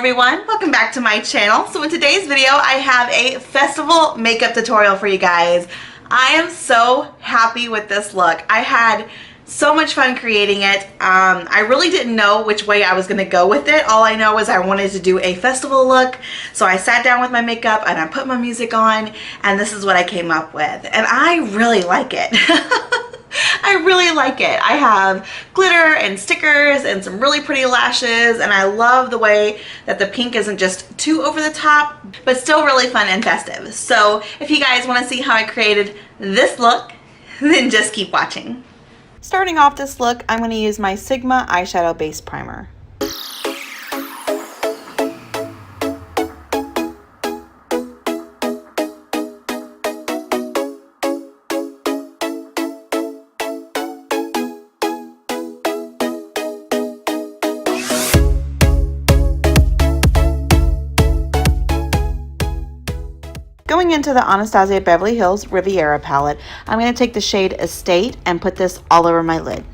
everyone, welcome back to my channel. So in today's video I have a festival makeup tutorial for you guys. I am so happy with this look. I had so much fun creating it. I really didn't know which way I was going to go with it. All I know is I wanted to do a festival look, so I sat down with my makeup and I put my music on, and this is what I came up with, and I really like it. I really like it. I have glitter and stickers and some really pretty lashes, and I love the way that the pink isn't just too over the top, but still really fun and festive. So if you guys want to see how I created this look, then just keep watching. Starting off this look, I'm going to use my Sigma eyeshadow base primer. Going into the Anastasia Beverly Hills Riviera palette, I'm going to take the shade Estate and put this all over my lid.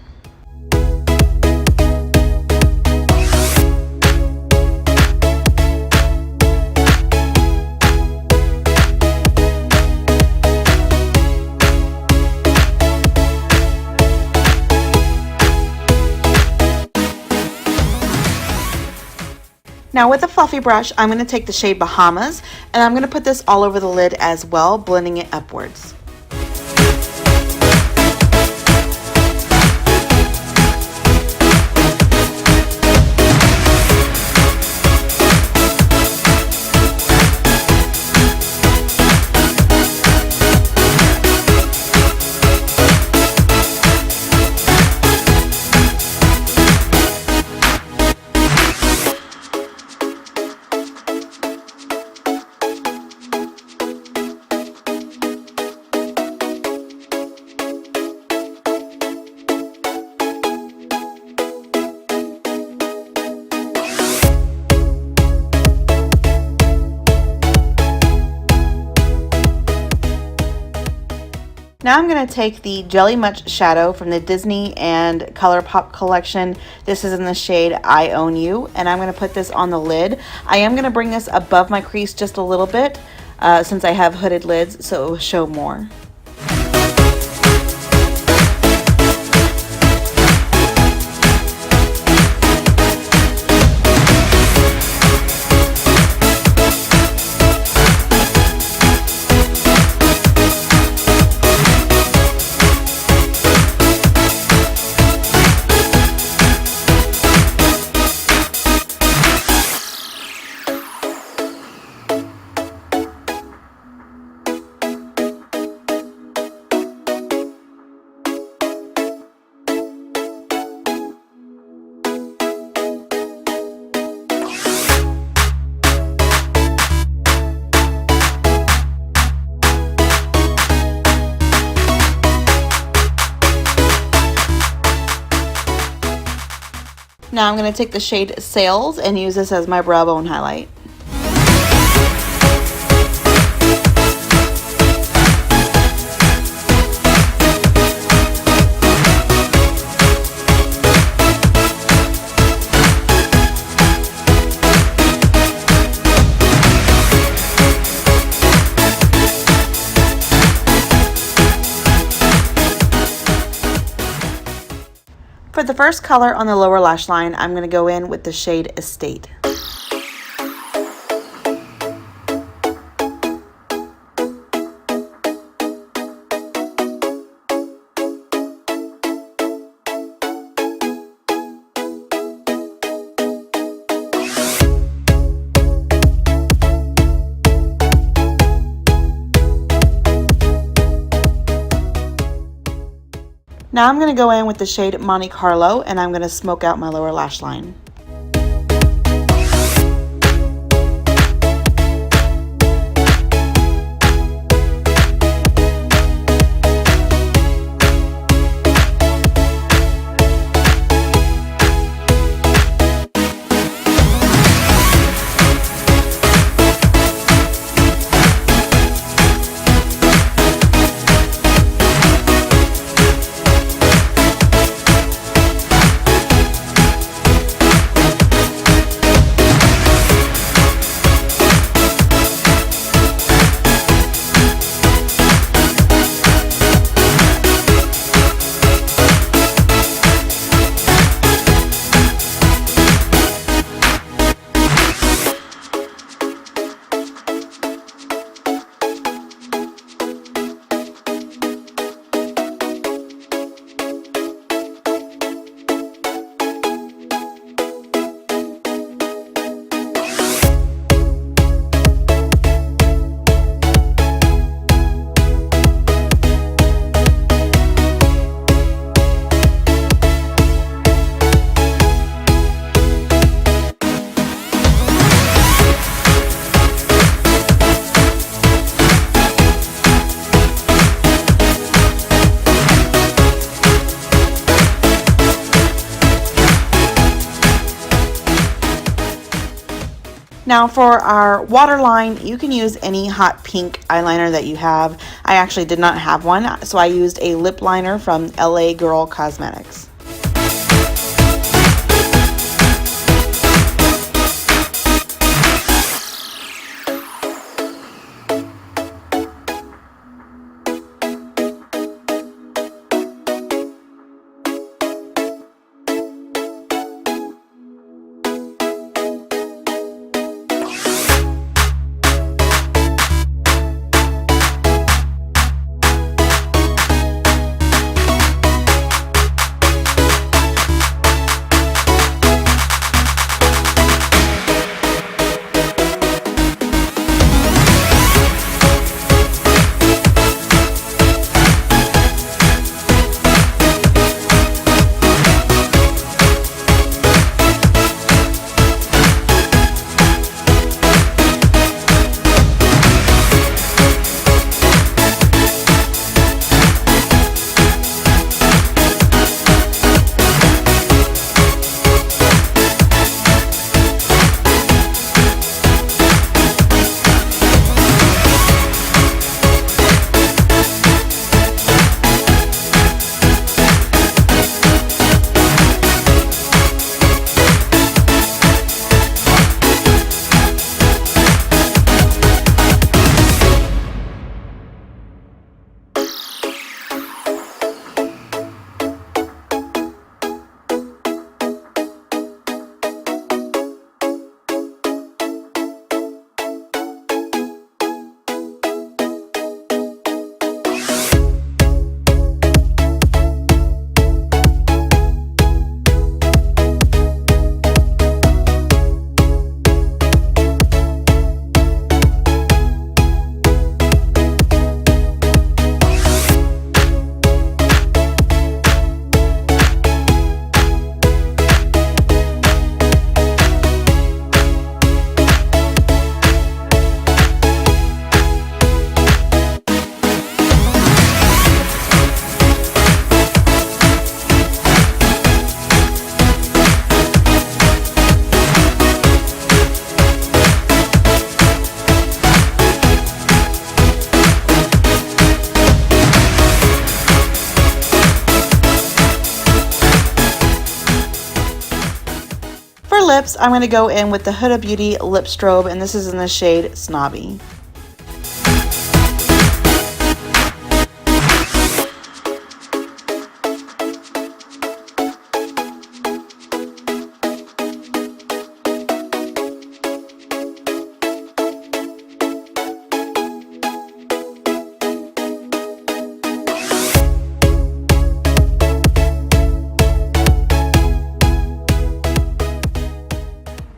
Now with a fluffy brush, I'm going to take the shade Bahamas, and I'm going to put this all over the lid as well, blending it upwards. Now I'm going to take the Jelly Much shadow from the Disney and ColourPop collection. This is in the shade I Own You, and I'm going to put this on the lid. I am going to bring this above my crease just a little bit since I have hooded lids, so it will show more. Now I'm going to take the shade Sails and use this as my brow bone highlight. For the first color on the lower lash line, I'm going to go in with the shade Estate. Now I'm going to go in with the shade Monte Carlo, and I'm going to smoke out my lower lash line. Now for our waterline, you can use any hot pink eyeliner that you have. I actually did not have one, so I used a lip liner from LA Girl Cosmetics. For lips, I'm going to go in with the Huda Beauty Lip Strobe, and this is in the shade Snobby.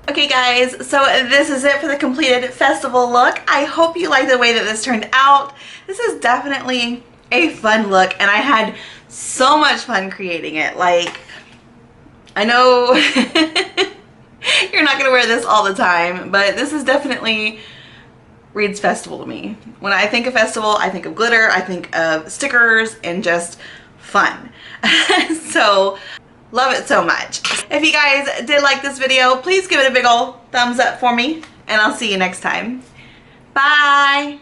Okay guys, so this is it for the completed festival look. I hope you like the way that this turned out. This is definitely a fun look and I had so much fun creating it. Like, I know you're not gonna wear this all the time, but this is definitely reads festival to me. When I think of festival, I think of glitter, I think of stickers and just fun. So love it so much. If you guys did like this video, please give it a big ol' thumbs up for me, and I'll see you next time. Bye!